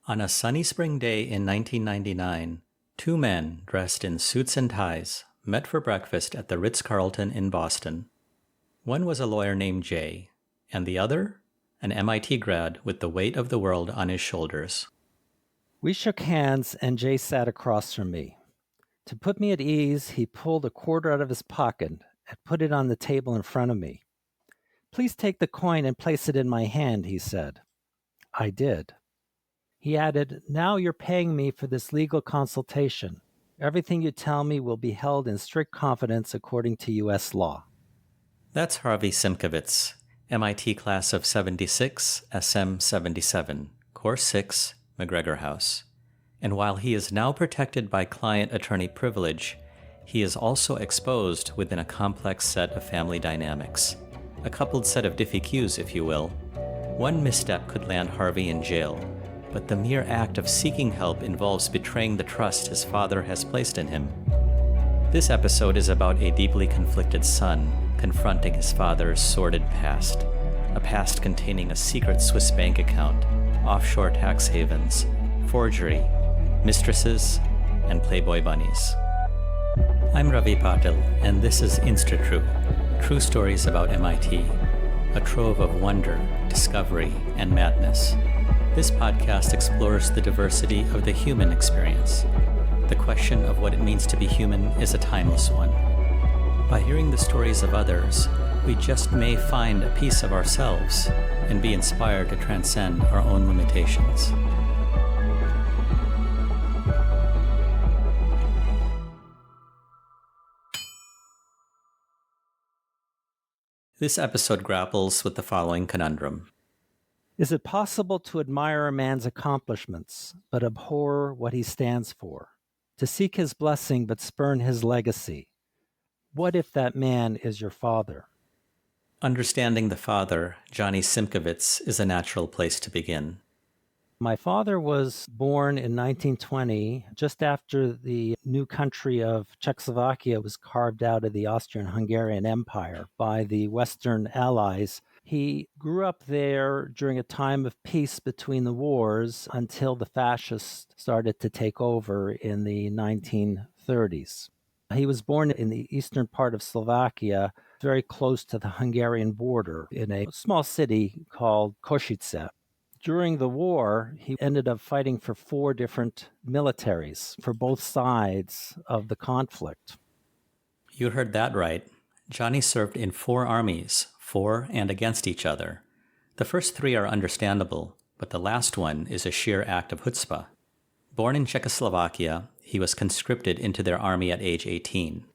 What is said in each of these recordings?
On a sunny spring day in 1999, two men dressed in suits and ties met for breakfast at the Ritz-Carlton in Boston. One was a lawyer named Jay, and the other, an MIT grad with the weight of the world on his shoulders. We shook hands, and Jay sat across from me. To put me at ease, he pulled a quarter out of his pocket and put it on the table in front of me. "Please take the coin and place it in my hand," he said. I did. He added, "Now you're paying me for this legal consultation. Everything you tell me will be held in strict confidence according to U.S. law." That's Harvy Simkovits, MIT class of 76, SM 77, Course 6, MacGregor House. And while he is now protected by client-attorney privilege, he is also exposed within a complex set of family dynamics. A coupled set of diffie cues, if you will. One misstep could land Harvy in jail, but the mere act of seeking help involves betraying the trust his father has placed in him. This episode is about a deeply conflicted son confronting his father's sordid past, a past containing a secret Swiss bank account, offshore tax havens, forgery, mistresses, and Playboy bunnies. I'm Ravi Patil, and this is INSTITRVE, True Stories about MIT, a trove of wonder, discovery, and madness. This podcast explores the diversity of the human experience. The question of what it means to be human is a timeless one. By hearing the stories of others, we just may find a piece of ourselves and be inspired to transcend our own limitations. This episode grapples with the following conundrum. Is it possible to admire a man's accomplishments, but abhor what he stands for? To seek his blessing, but spurn his legacy? What if that man is your father? Understanding the father, Johnny Simkovits, is a natural place to begin. My father was born in 1920, just after the new country of Czechoslovakia was carved out of the Austrian-Hungarian Empire by the Western Allies. He grew up there during a time of peace between the wars until the fascists started to take over in the 1930s. He was born in the eastern part of Slovakia, very close to the Hungarian border, in a small city called Košice. During the war, he ended up fighting for 4 different militaries for both sides of the conflict. You heard that right. Johnny served in 4 armies, for and against each other. The first 3 are understandable, but the last one is a sheer act of chutzpah. Born in Czechoslovakia, he was conscripted into their army at age 18.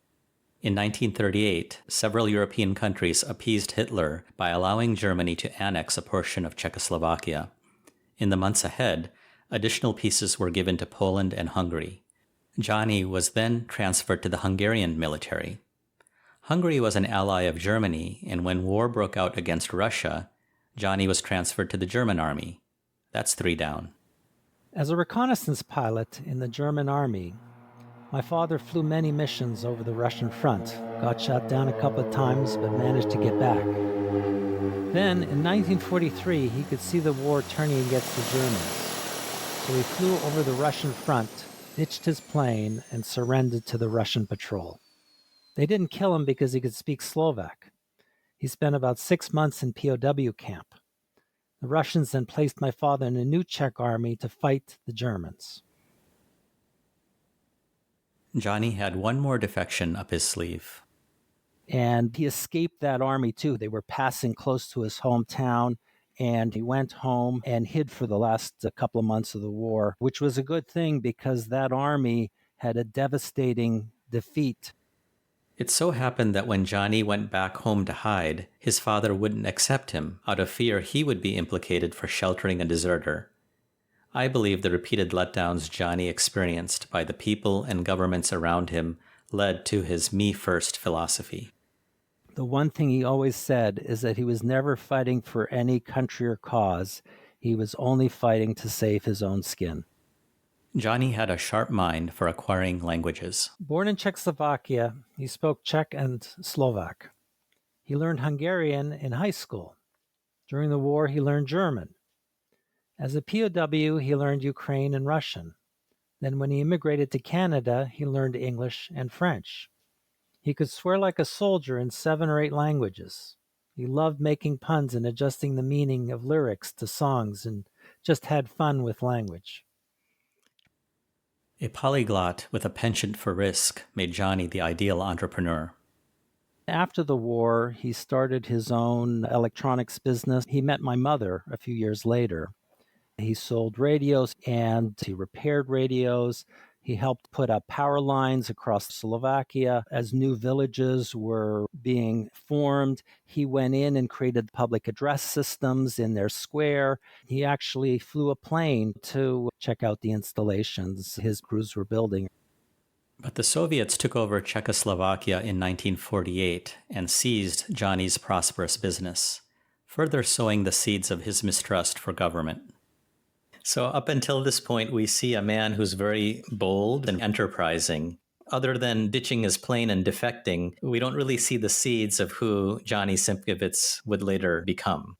In 1938, several European countries appeased Hitler by allowing Germany to annex a portion of Czechoslovakia. In the months ahead, additional pieces were given to Poland and Hungary. Johnny was then transferred to the Hungarian military. Hungary was an ally of Germany, and when war broke out against Russia, Johnny was transferred to the German army. That's 3 down. As a reconnaissance pilot in the German army, my father flew many missions over the Russian front, got shot down a couple of times, but managed to get back. Then, in 1943, he could see the war turning against the Germans. So he flew over the Russian front, ditched his plane, and surrendered to the Russian patrol. They didn't kill him because he could speak Slovak. He spent about 6 months in POW camp. The Russians then placed my father in a new Czech army to fight the Germans. Johnny had one more defection up his sleeve. And he escaped that army too. They were passing close to his hometown, and he went home and hid for the last couple of months of the war, which was a good thing because that army had a devastating defeat. It so happened that when Johnny went back home to hide, his father wouldn't accept him out of fear he would be implicated for sheltering a deserter. I believe the repeated letdowns Johnny experienced by the people and governments around him led to his me-first philosophy. The one thing he always said is that he was never fighting for any country or cause. He was only fighting to save his own skin. Johnny had a sharp mind for acquiring languages. Born in Czechoslovakia, he spoke Czech and Slovak. He learned Hungarian in high school. During the war, he learned German. As a POW, he learned Ukraine and Russian. Then when he immigrated to Canada, he learned English and French. He could swear like a soldier in 7 or 8 languages. He loved making puns and adjusting the meaning of lyrics to songs and just had fun with language. A polyglot with a penchant for risk made Johnny the ideal entrepreneur. After the war, he started his own electronics business. He met my mother a few years later. He sold radios and he repaired radios. He helped put up power lines across Slovakia as new villages were being formed. He went in and created public address systems in their square. He actually flew a plane to check out the installations his crews were building. But the Soviets took over Czechoslovakia in 1948 and seized Johnny's prosperous business, further sowing the seeds of his mistrust for government. So up until this point, we see a man who's very bold and enterprising. Other than ditching his plane and defecting, we don't really see the seeds of who Johnny Simkovits would later become.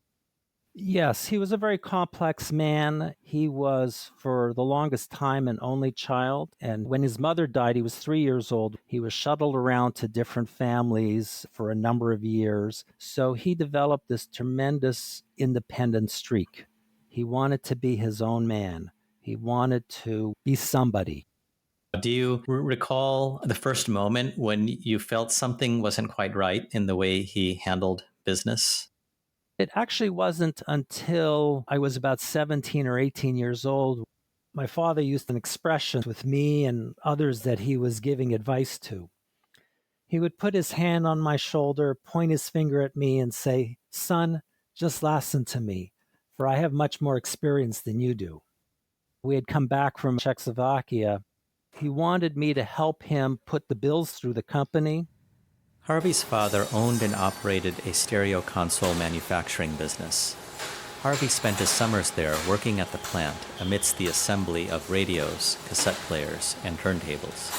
Yes, he was a very complex man. He was, for the longest time, an only child. And when his mother died, he was 3 years old. He was shuttled around to different families for a number of years. So he developed this tremendous independent streak. He wanted to be his own man. He wanted to be somebody. Do you recall the first moment when you felt something wasn't quite right in the way he handled business? It actually wasn't until I was about 17 or 18 years old. My father used an expression with me and others that he was giving advice to. He would put his hand on my shoulder, point his finger at me, and say, "Son, just listen to me, for I have much more experience than you do." We had come back from Czechoslovakia. He wanted me to help him put the bills through the company. Harvy's father owned and operated a stereo console manufacturing business. Harvy spent his summers there working at the plant amidst the assembly of radios, cassette players, and turntables.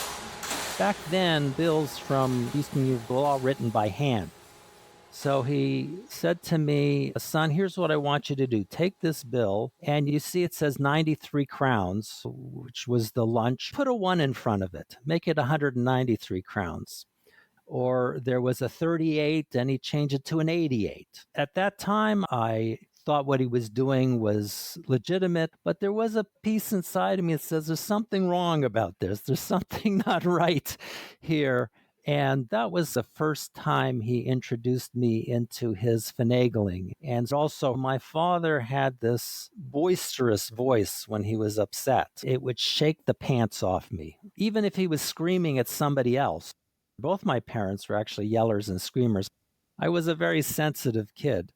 Back then, bills from Eastern Europe were all written by hand. So he said to me, "Son, here's what I want you to do. Take this bill, and you see it says 93 crowns, which was the lunch. Put a 1 in front of it. Make it 193 crowns." Or there was a 38 and he changed it to an 88. At that time, I thought what he was doing was legitimate, but there was a piece inside of me that says there's something wrong about this. There's something not right here. And that was the first time he introduced me into his finagling. And also, my father had this boisterous voice when he was upset. It would shake the pants off me, even if he was screaming at somebody else. Both my parents were actually yellers and screamers. I was a very sensitive kid.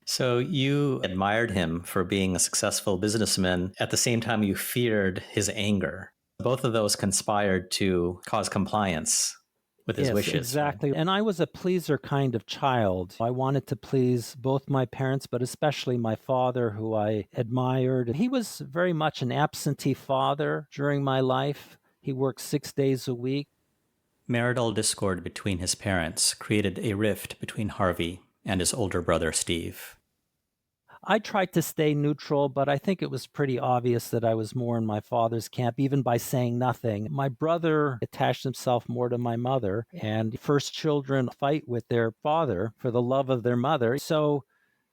So you admired him for being a successful businessman. At the same time, you feared his anger. Both of those conspired to cause compliance with his wishes. Exactly. Right? And I was a pleaser kind of child. I wanted to please both my parents, but especially my father, who I admired. He was very much an absentee father during my life. He worked 6 days a week. Marital discord between his parents created a rift between Harvy and his older brother, Steve. I tried to stay neutral, but I think it was pretty obvious that I was more in my father's camp, even by saying nothing. My brother attached himself more to my mother, and first children fight with their father for the love of their mother. So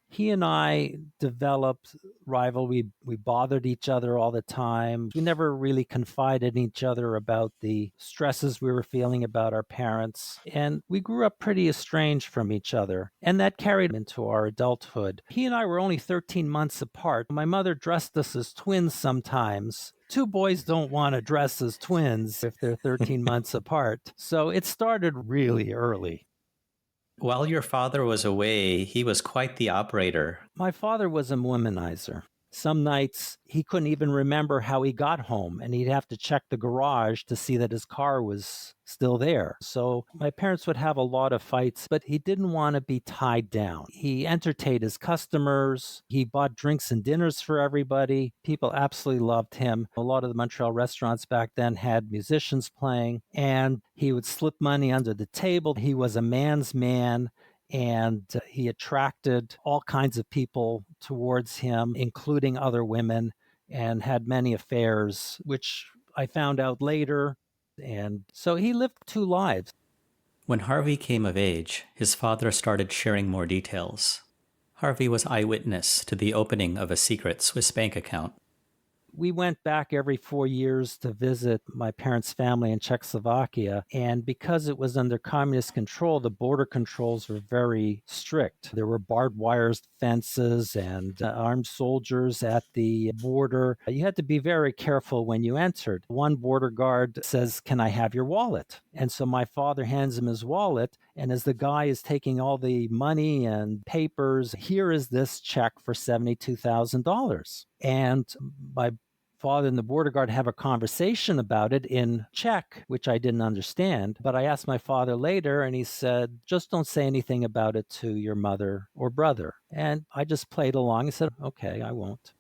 he and I developed rivalry. We bothered each other all the time. We never really confided in each other about the stresses we were feeling about our parents. And we grew up pretty estranged from each other. And that carried into our adulthood. He and I were only 13 months apart. My mother dressed us as twins sometimes. Two boys don't want to dress as twins if they're 13 months apart. So it started really early. While your father was away, he was quite the operator. My father was a womanizer. Some nights he couldn't even remember how he got home, and he'd have to check the garage to see that his car was still there. So my parents would have a lot of fights, but he didn't want to be tied down. He entertained his customers. He bought drinks and dinners for everybody. People absolutely loved him. A lot of the Montreal restaurants back then had musicians playing, and he would slip money under the table. He was a man's man. and he attracted all kinds of people towards him, including other women, and had many affairs, which I found out later. And so he lived two lives. When Harvey came of age, his father started sharing more details. Harvey was eyewitness to the opening of a secret Swiss bank account. We went back every 4 years to visit my parents' family in Czechoslovakia. And because it was under communist control, the border controls were very strict. There were barbed wire fences and armed soldiers at the border. You had to be very careful when you entered. One border guard says, "Can I have your wallet?" And so my father hands him his wallet. And as the guy is taking all the money and papers, here is this check for $72,000. And my father and the border guard have a conversation about it in Czech, which I didn't understand. But I asked my father later, and he said, "Just don't say anything about it to your mother or brother." And I just played along and said, "Okay, I won't."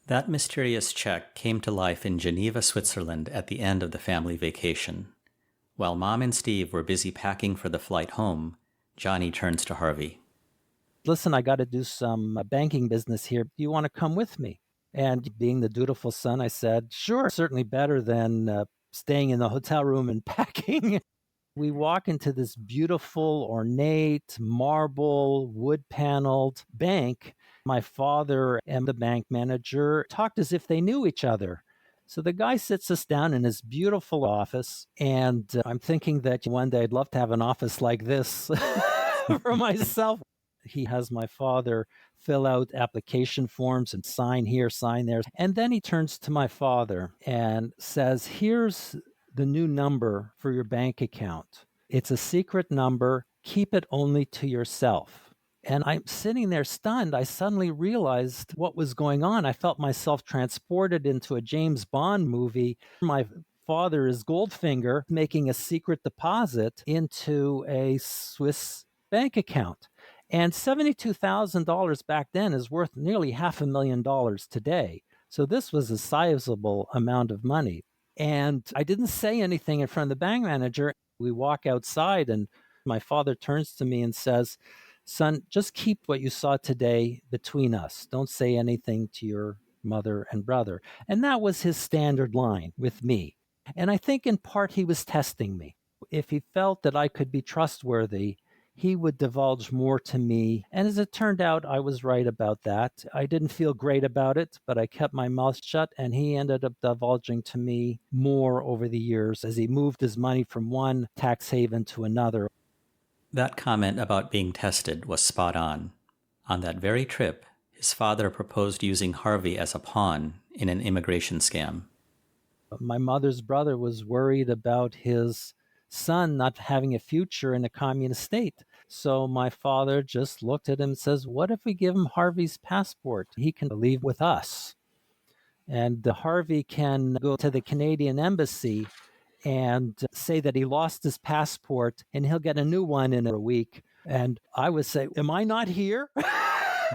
That mysterious check came to life in Geneva, Switzerland at the end of the family vacation. While Mom and Steve were busy packing for the flight home, Johnny turns to Harvey. "Listen, I got to do some banking business here. Do you want to come with me?" And being the dutiful son, I said, "Sure, certainly better than staying in the hotel room and packing." We walk into this beautiful, ornate, marble, wood-paneled bank. My father and the bank manager talked as if they knew each other. So the guy sits us down in his beautiful office, and I'm thinking that one day I'd love to have an office like this for myself. He has my father fill out application forms and sign here, sign there. And then he turns to my father and says, "Here's the new number for your bank account. It's a secret number. Keep it only to yourself." And I'm sitting there stunned. I suddenly realized what was going on. I felt myself transported into a James Bond movie. My father is Goldfinger making a secret deposit into a Swiss bank account. And $72,000 back then is worth nearly $500,000 today. So this was a sizable amount of money. And I didn't say anything in front of the bank manager. We walk outside, and my father turns to me and says, "Son, just keep what you saw today between us. Don't say anything to your mother and brother." And that was his standard line with me. And I think in part he was testing me. If he felt that I could be trustworthy, he would divulge more to me. And as it turned out, I was right about that. I didn't feel great about it, but I kept my mouth shut, and he ended up divulging to me more over the years as he moved his money from one tax haven to another. That comment about being tested was spot on. On that very trip, his father proposed using Harvey as a pawn in an immigration scam. My mother's brother was worried about his son not having a future in a communist state. So my father just looked at him and says, "What if we give him Harvey's passport? He can leave with us. And the Harvey can go to the Canadian embassy and say that he lost his passport, and he'll get a new one in a week." And I would say, "Am I not here?"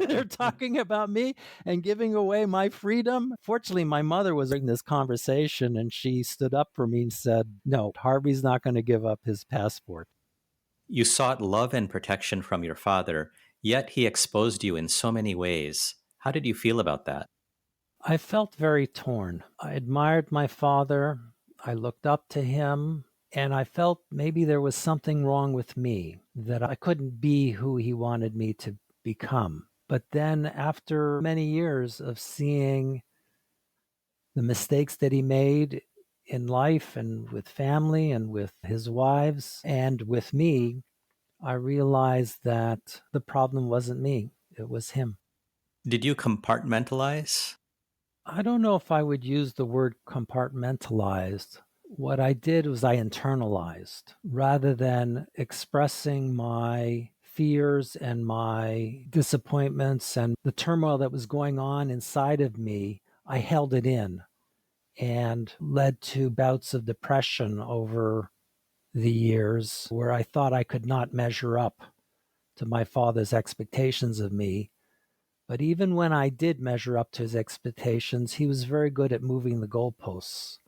They're talking about me and giving away my freedom. Fortunately, my mother was in this conversation, and she stood up for me and said, "No, Harvey's not going to give up his passport." You sought love and protection from your father, yet he exposed you in so many ways. How did you feel about that? I felt very torn. I admired my father. I looked up to him, and I felt maybe there was something wrong with me, that I couldn't be who he wanted me to become. But then after many years of seeing the mistakes that he made in life and with family and with his wives and with me, I realized that the problem wasn't me, it was him. Did you compartmentalize? I don't know if I would use the word compartmentalized. What I did was I internalized rather than expressing my fears and my disappointments and the turmoil that was going on inside of me. I held it in and led to bouts of depression over the years where I thought I could not measure up to my father's expectations of me. But even when I did measure up to his expectations, he was very good at moving the goalposts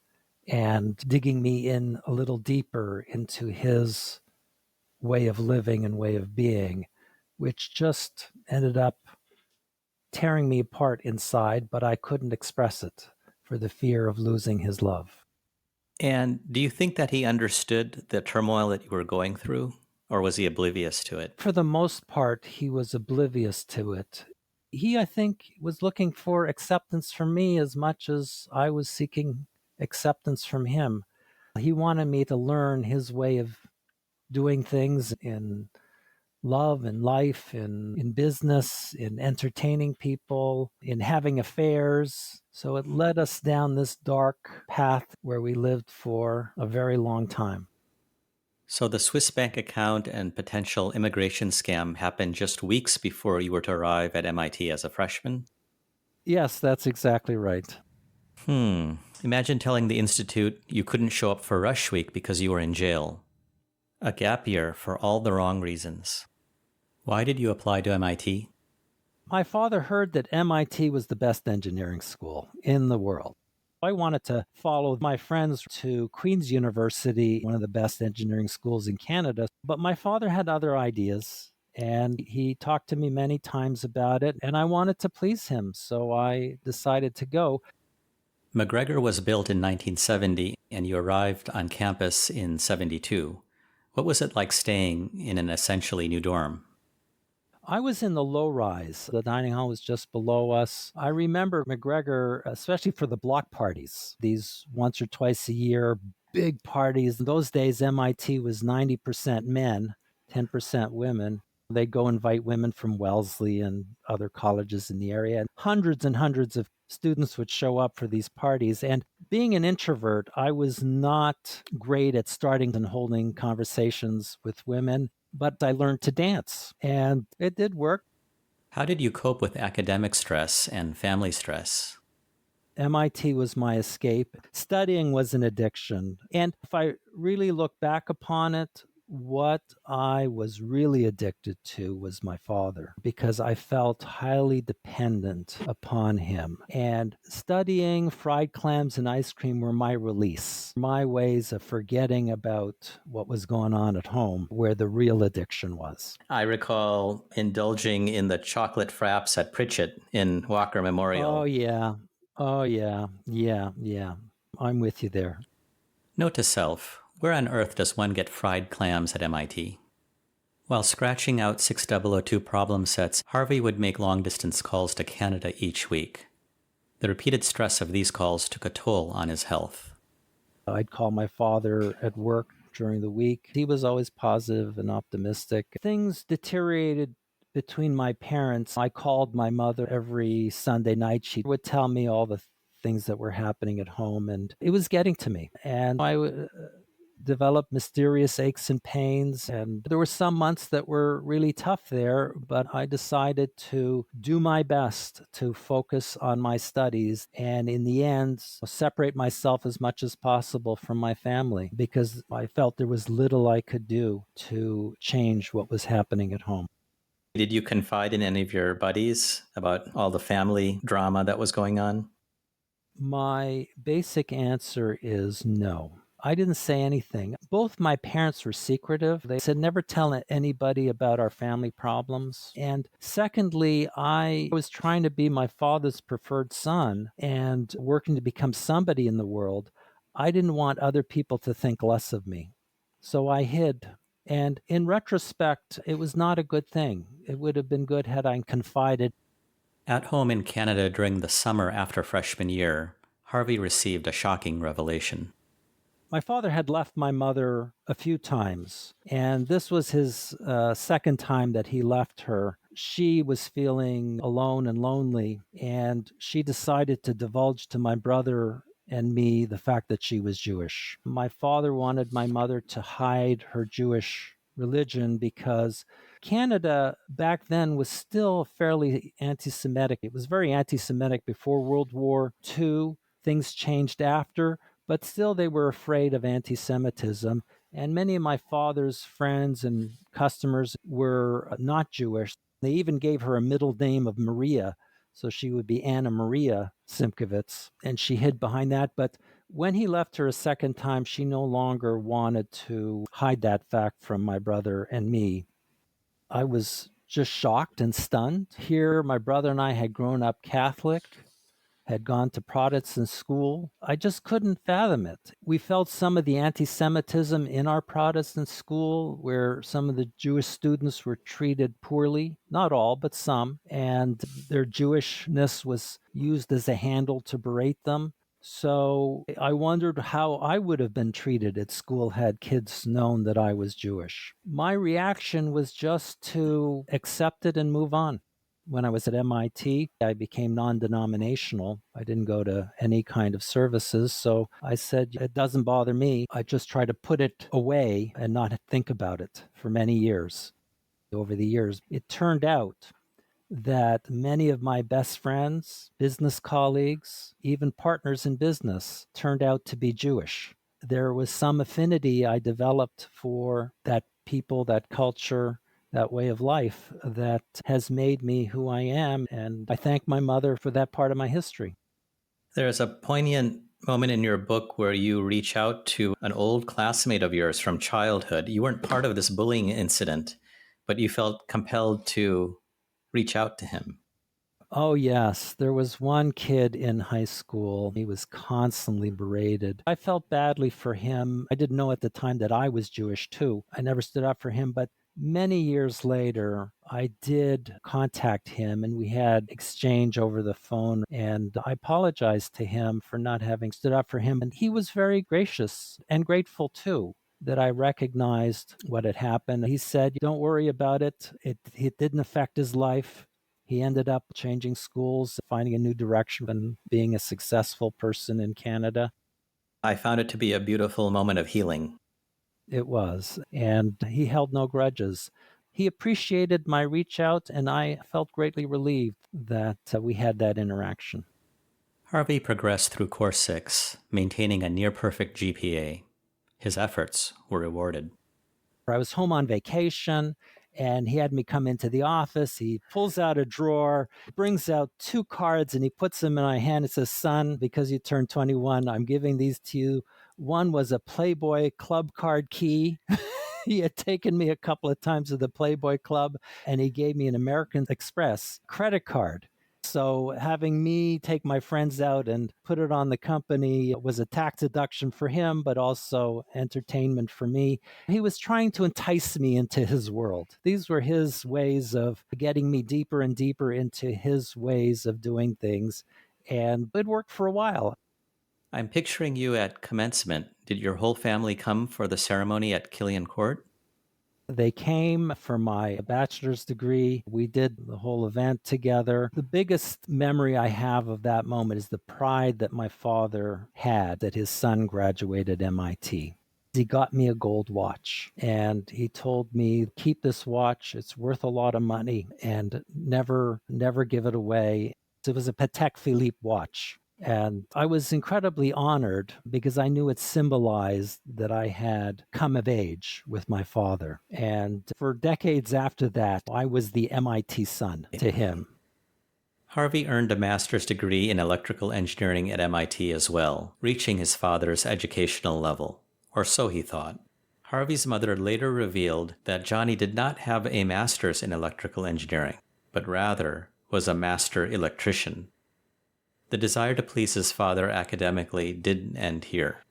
and digging me in a little deeper into his way of living and way of being, which just ended up tearing me apart inside, but I couldn't express it for the fear of losing his love. And do you think that he understood the turmoil that you were going through, or was he oblivious to it? For the most part, he was oblivious to it. He, I think, was looking for acceptance from me as much as I was seeking acceptance from him. He wanted me to learn his way of doing things in love and life, in business, in entertaining people, in having affairs. So it led us down this dark path where we lived for a very long time. So the Swiss bank account and potential immigration scam happened just weeks before you were to arrive at MIT as a freshman? Yes, that's exactly right. Imagine telling the Institute you couldn't show up for Rush Week because you were in jail. A gap year for all the wrong reasons. Why did you apply to MIT? My father heard that MIT was the best engineering school in the world. I wanted to follow my friends to Queen's University, one of the best engineering schools in Canada, but my father had other ideas. And he talked to me many times about it, and I wanted to please him, so I decided to go. MacGregor was built in 1970, and you arrived on campus in 72. What was it like staying in an essentially new dorm? I was in the low rise. The dining hall was just below us. I remember MacGregor, especially for the block parties, these once or twice a year big parties. In those days, MIT was 90% men, 10% women. They'd go invite women from Wellesley and other colleges in the area. And hundreds of students would show up for these parties. And being an introvert, I was not great at starting and holding conversations with women, but I learned to dance, and it did work. How did you cope with academic stress and family stress? MIT was my escape. Studying was an addiction. And if I really look back upon it, what I was really addicted to was my father because I felt highly dependent upon him. And studying, fried clams, and ice cream were my release, my ways of forgetting about what was going on at home, where the real addiction was. I recall indulging in the chocolate fraps at Pritchett in Walker Oh, Memorial. yeah. Oh, yeah. Yeah. Yeah. I'm with you there. Note to self, where on earth does one get fried clams at MIT? While scratching out 6002 problem sets, Harvey would make long-distance calls to Canada each week. The repeated stress of these calls took a toll on his health. I'd call my father at work during the week. He was always positive and optimistic. Things deteriorated between my parents. I called my mother every Sunday night. She would tell me all the things that were happening at home, and it was getting to me. And I would developed mysterious aches and pains. And there were some months that were really tough there, but I decided to do my best to focus on my studies and in the end, separate myself as much as possible from my family because I felt there was little I could do to change what was happening at home. Did you confide in any of your buddies about all the family drama that was going on? My basic answer is no. I didn't say anything. Both my parents were secretive. They said never tell anybody about our family problems. And secondly, I was trying to be my father's preferred son and working to become somebody in the world. I didn't want other people to think less of me. So I hid. And in retrospect, it was not a good thing. It would have been good had I confided. At home in Canada during the summer after freshman year, Harvey received a shocking revelation. My father had left my mother a few times, and this was his second time that he left her. She was feeling alone and lonely, and she decided to divulge to my brother and me the fact that she was Jewish. My father wanted my mother to hide her Jewish religion because Canada back then was still fairly anti Semitic. It was very anti Semitic before World War II. Things changed after, but still they were afraid of anti Semitism. And many of my father's friends and customers were not Jewish. They even gave her a middle name of Maria, so she would be Anna Maria Simkovits, and she hid behind that. But When he left her a second time, she no longer wanted to hide that fact from my brother and me. I was just shocked and stunned. Here, my brother and I had grown up Catholic, had gone to Protestant school. I just couldn't fathom it. We felt some of the anti-Semitism in our Protestant school, where some of the Jewish students were treated poorly, not all, but some, and their Jewishness was used as a handle to berate them. So I wondered how I would have been treated at school had kids known that I was Jewish. My reaction was just to accept it and move on. When I was at MIT, I became non-denominational. I didn't go to any kind of services. So I said, it doesn't bother me. I just try to put it away and not think about it for many years. Over the years, it turned out that many of my best friends, business colleagues, even partners in business turned out to be Jewish. There was some affinity I developed for that people, that culture, that way of life that has made me who I am. And I thank my mother for that part of my history. There's a poignant moment in your book where you reach out to an old classmate of yours from childhood. You weren't part of this bullying incident, but you felt compelled to reach out to him. Oh, yes. There was one kid in high school. He was constantly berated. I felt badly for him. I didn't know at the time that I was Jewish, too. I never stood up for him, but many years later, I did contact him and we had exchange over the phone. And I apologized to him for not having stood up for him. And he was very gracious and grateful, too, that I recognized what had happened. He said, don't worry about it. It didn't affect his life. He ended up changing schools, finding a new direction, and being a successful person in Canada. I found it to be a beautiful moment of healing. It was. And he held no grudges. He appreciated my reach out, and I felt greatly relieved that we had that interaction. Harvey progressed through Course 6, maintaining a near-perfect GPA. His efforts were rewarded. I was home on vacation, and he had me come into the office. He pulls out a drawer, brings out 2 cards, and he puts them in my hand. It says, son, because you turned 21, I'm giving these to you. One was a Playboy Club card key. He had taken me a couple of times to the Playboy Club, and he gave me an American Express credit card. So having me take my friends out and put it on the company was a tax deduction for him, but also entertainment for me. He was trying to entice me into his world. These were his ways of getting me deeper and deeper into his ways of doing things. And it worked for a while. I'm picturing you at commencement. Did your whole family come for the ceremony at Killian Court? They came for my bachelor's degree. We did the whole event together. The biggest memory I have of that moment is the pride that my father had that his son graduated MIT. He got me a gold watch and he told me, keep this watch. It's worth a lot of money and never give it away. It was a Patek Philippe watch. And I was incredibly honored because I knew it symbolized that I had come of age with my father. And for decades after that, I was the MIT son to him. Harvey earned a master's degree in electrical engineering at MIT as well, reaching his father's educational level, or so he thought. Harvey's mother later revealed that Johnny did not have a master's in electrical engineering, but rather was a master electrician. The desire to please his father academically didn't end here.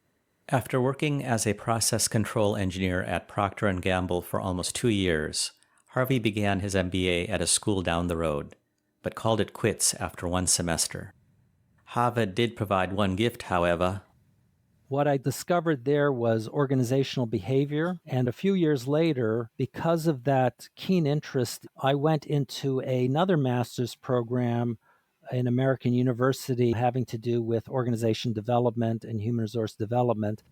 After working as a process control engineer at Procter & Gamble for almost 2 years, Harvey began his MBA at a school down the road, but called it quits after 1 semester. Harvard did provide one gift, however. What I discovered there was organizational behavior. And a few years later, because of that keen interest, I went into another master's program in American University having to do with organization development and human resource development.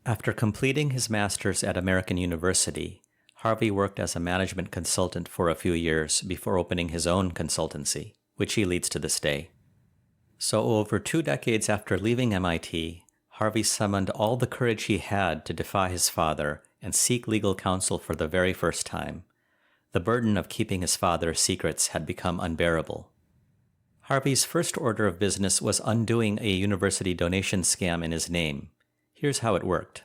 After completing his master's at American University, Harvey worked as a management consultant for a few years before opening his own consultancy, which he leads to this day. So over 2 decades after leaving MIT, Harvey summoned all the courage he had to defy his father and seek legal counsel for the very first time. The burden of keeping his father's secrets had become unbearable. Harvey's first order of business was undoing a university donation scam in his name. Here's how it worked.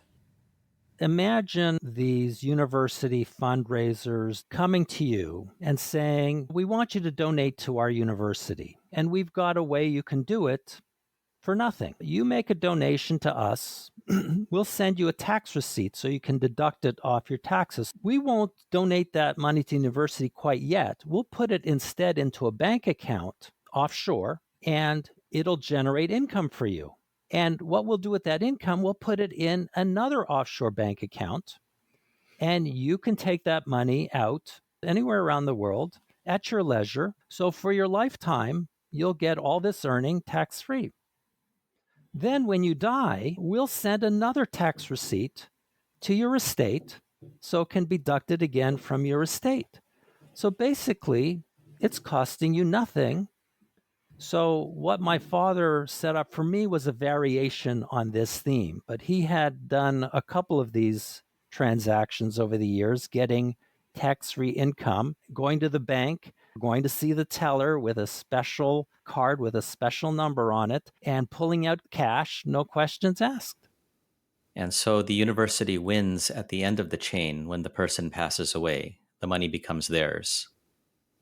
Imagine these university fundraisers coming to you and saying, "We want you to donate to our university, and we've got a way you can do it for nothing. You make a donation to us, we'll send you a tax receipt so you can deduct it off your taxes. We won't donate that money to the university quite yet. We'll put it instead into a bank account offshore, and it'll generate income for you. And what we'll do with that income, we'll put it in another offshore bank account, and you can take that money out anywhere around the world at your leisure. So for your lifetime, you'll get all this earning tax-free. Then when you die, we'll send another tax receipt to your estate so it can be deducted again from your estate. So basically, it's costing you nothing. So what my father set up for me was a variation on this theme, but he had done a couple of these transactions over the years, getting tax-free income, going to the bank, going to see the teller with a special card with a special number on it, and pulling out cash, no questions asked. And so the university wins at the end of the chain when the person passes away. The money becomes theirs.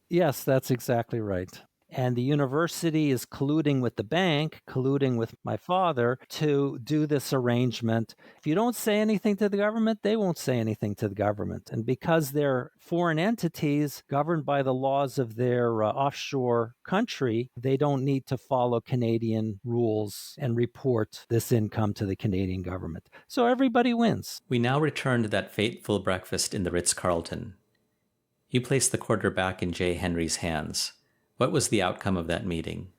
Yes, that's exactly right. And the university is colluding with the bank, colluding with my father to do this arrangement. If you don't say anything to the government, they won't say anything to the government. And because they're foreign entities governed by the laws of their offshore country, they don't need to follow Canadian rules and report this income to the Canadian government. So everybody wins. We now return to that fateful breakfast in the Ritz-Carlton. You placed the quarter back in J. Henry's hands. What was the outcome of that meeting?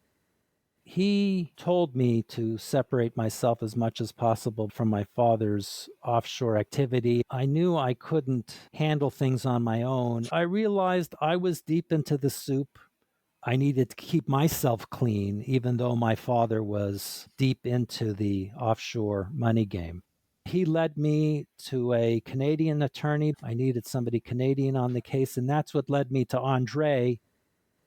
He told me to separate myself as much as possible from my father's offshore activity. I knew I couldn't handle things on my own. I realized I was deep into the soup. I needed to keep myself clean, even though my father was deep into the offshore money game. He led me to a Canadian attorney. I needed somebody Canadian on the case, and that's what led me to Andre.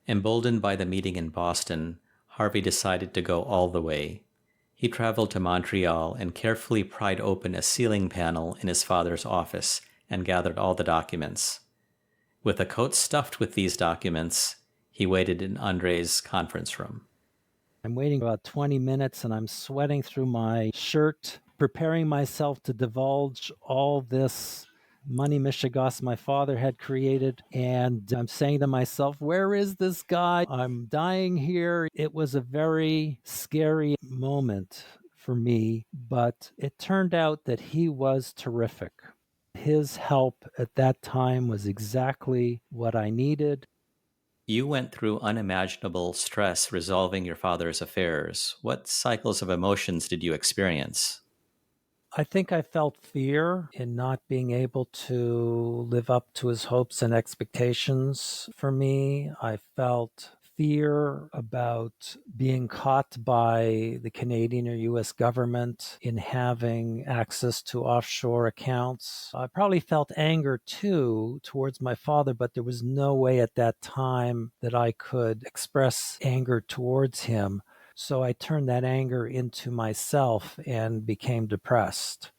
Emboldened by the meeting in Boston, Harvey decided to go all the way. He traveled to Montreal and carefully pried open a ceiling panel in his father's office and gathered all the documents. With a coat stuffed with these documents, he waited in Andre's conference room. I'm waiting about 20 minutes and I'm sweating through my shirt, preparing myself to divulge all this money mishigas my father had created. And I'm saying to myself, where is this guy? I'm dying here. It was a very scary moment for me, but it turned out that he was terrific. His help at that time was exactly what I needed. You went through unimaginable stress resolving your father's affairs. What cycles of emotions did you experience? I think I felt fear in not being able to live up to his hopes and expectations for me. I felt fear about being caught by the Canadian or US government in having access to offshore accounts. I probably felt anger too towards my father, but there was no way at that time that I could express anger towards him. So I turned that anger into myself and became depressed.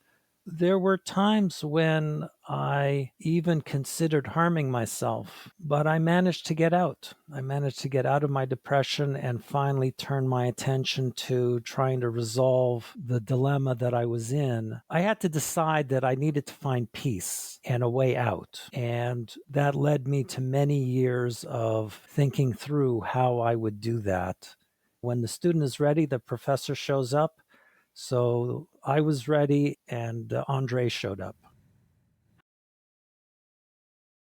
There were times when I even considered harming myself, but I managed to get out. I managed to get out of my depression and finally turn my attention to trying to resolve the dilemma that I was in. I had to decide that I needed to find peace and a way out. And that led me to many years of thinking through how I would do that. When the student is ready, the professor shows up. So I was ready, and Andre showed up.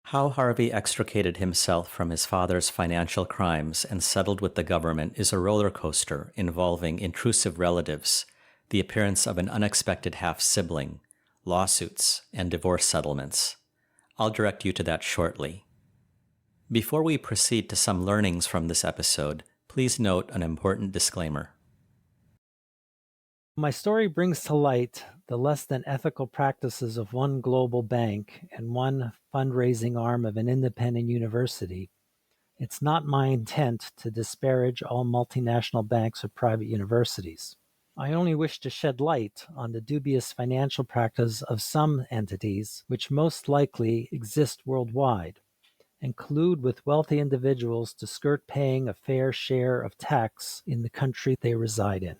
How Harvey extricated himself from his father's financial crimes and settled with the government is a roller coaster involving intrusive relatives, the appearance of an unexpected half-sibling, lawsuits, and divorce settlements. I'll direct you to that shortly. Before we proceed to some learnings from this episode, please note an important disclaimer. My story brings to light the less than ethical practices of one global bank and one fundraising arm of an independent university. It's not my intent to disparage all multinational banks or private universities. I only wish to shed light on the dubious financial practice of some entities which most likely exist worldwide and collude with wealthy individuals to skirt paying a fair share of tax in the country they reside in.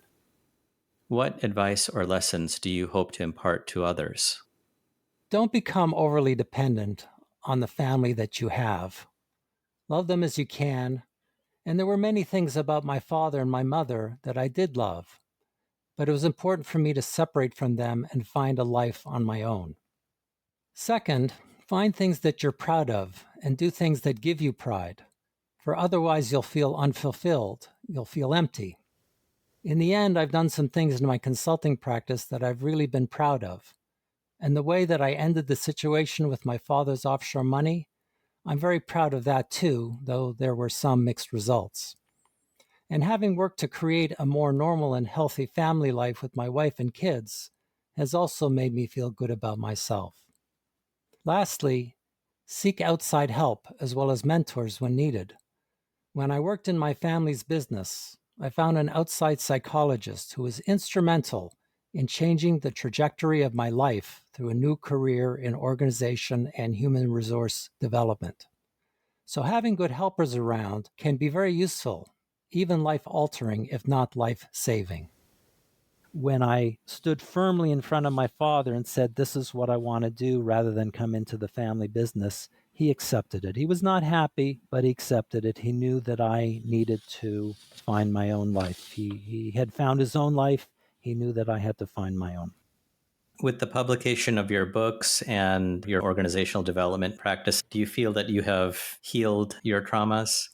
What advice or lessons do you hope to impart to others? Don't become overly dependent on the family that you have. Love them as you can, and there were many things about my father and my mother that I did love, but it was important for me to separate from them and find a life on my own. Second, find things that you're proud of and do things that give you pride, for otherwise you'll feel unfulfilled, you'll feel empty. In the end, I've done some things in my consulting practice that I've really been proud of. And the way that I ended the situation with my father's offshore money, I'm very proud of that too, though there were some mixed results. And having worked to create a more normal and healthy family life with my wife and kids has also made me feel good about myself. Lastly, seek outside help as well as mentors when needed. When I worked in my family's business, I found an outside psychologist who was instrumental in changing the trajectory of my life through a new career in organization and human resource development. So having good helpers around can be very useful, even life-altering, if not life-saving. When I stood firmly in front of my father and said, this is what I want to do rather than come into the family business, he accepted it. He was not happy, but he accepted it. He knew that I needed to find my own life. He had found his own life. He knew that I had to find my own. With the publication of your books and your organizational development practice, do you feel that you have healed your traumas?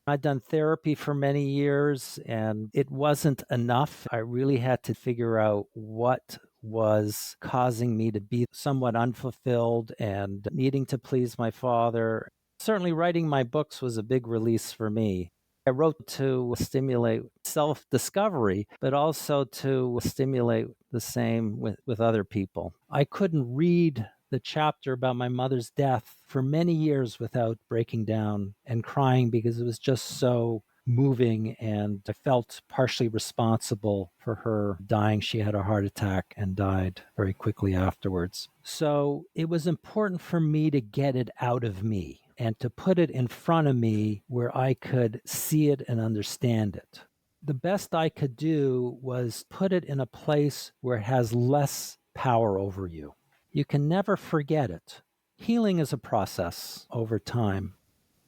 I'd done therapy for many years, and it wasn't enough. I really had to figure out what was causing me to be somewhat unfulfilled and needing to please my father. Certainly, writing my books was a big release for me. I wrote to stimulate self-discovery, but also to stimulate the same with other people. I couldn't read the chapter about my mother's death for many years without breaking down and crying because it was just so moving, and I felt partially responsible for her dying. She had a heart attack and died very quickly afterwards. So it was important for me to get it out of me and to put it in front of me where I could see it and understand it. The best I could do was put it in a place where it has less power over you. You can never forget it. Healing is a process over time.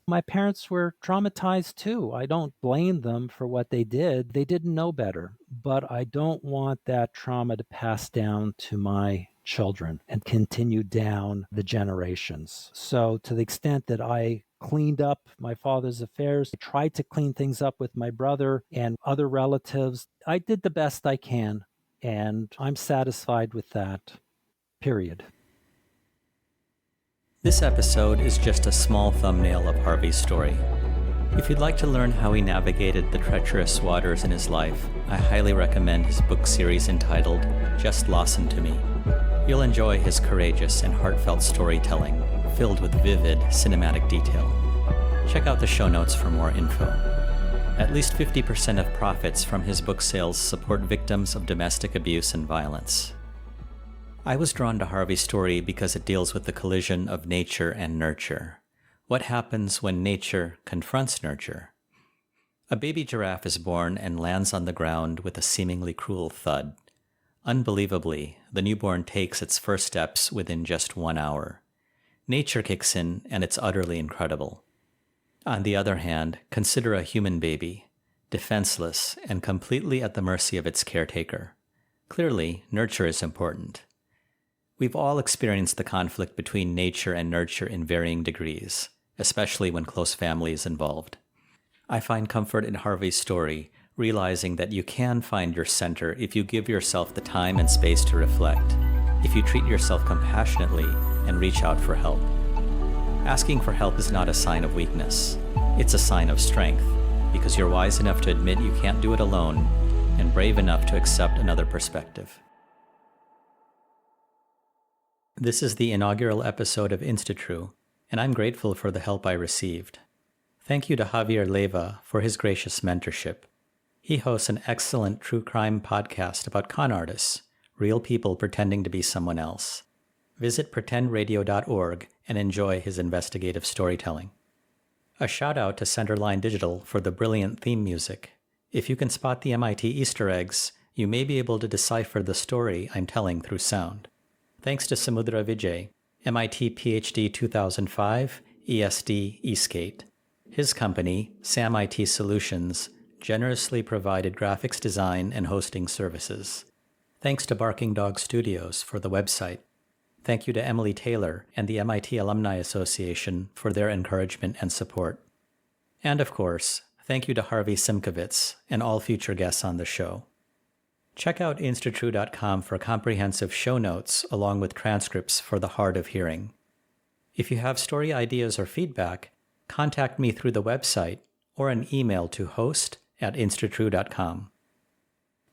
My parents were traumatized too. I don't blame them for what they did. They didn't know better. But I don't want that trauma to pass down to my children and continue down the generations. So to the extent that I cleaned up my father's affairs, I tried to clean things up with my brother and other relatives, I did the best I can, and I'm satisfied with that. Period. This episode is just a small thumbnail of Harvy's story. If you'd like to learn how he navigated the treacherous waters in his life, I highly recommend his book series entitled Just Lassen to Me. You'll enjoy his courageous and heartfelt storytelling, filled with vivid cinematic detail. Check out the show notes for more info. At least 50% of profits from his book sales support victims of domestic abuse and violence. I was drawn to Harvy's story because it deals with the collision of nature and nurture. What happens when nature confronts nurture? A baby giraffe is born and lands on the ground with a seemingly cruel thud. Unbelievably, the newborn takes its first steps within just 1 hour. Nature kicks in, and it's utterly incredible. On the other hand, consider a human baby, defenseless and completely at the mercy of its caretaker. Clearly, nurture is important. We've all experienced the conflict between nature and nurture in varying degrees, especially when close family is involved. I find comfort in Harvy's story, realizing that you can find your center if you give yourself the time and space to reflect, if you treat yourself compassionately and reach out for help. Asking for help is not a sign of weakness. It's a sign of strength, because you're wise enough to admit you can't do it alone and brave enough to accept another perspective. This is the inaugural episode of INSTITRVE, and I'm grateful for the help I received. Thank you to Javier Leiva for his gracious mentorship. He hosts an excellent true crime podcast about con artists, real people pretending to be someone else. Visit pretendradio.org and enjoy his investigative storytelling. A shout out to Centerline Digital for the brilliant theme music. If you can spot the MIT Easter eggs, you may be able to decipher the story I'm telling through sound. Thanks to Samudra Vijay, MIT PhD 2005, ESD Eastgate. His company, Sam IT Solutions, generously provided graphics design and hosting services. Thanks to Barking Dog Studios for the website. Thank you to Emily Taylor and the MIT Alumni Association for their encouragement and support. And of course, thank you to Harvy Simkovits and all future guests on the show. Check out INSTITRVE.com for comprehensive show notes along with transcripts for the hard of hearing. If you have story ideas or feedback, contact me through the website or an email to host@INSTITRVE.com.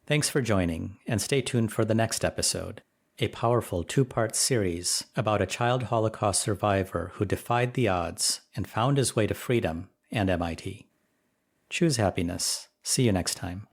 Thanks for joining, and stay tuned for the next episode, a powerful two-part series about a child Holocaust survivor who defied the odds and found his way to freedom and MIT. Choose happiness. See you next time.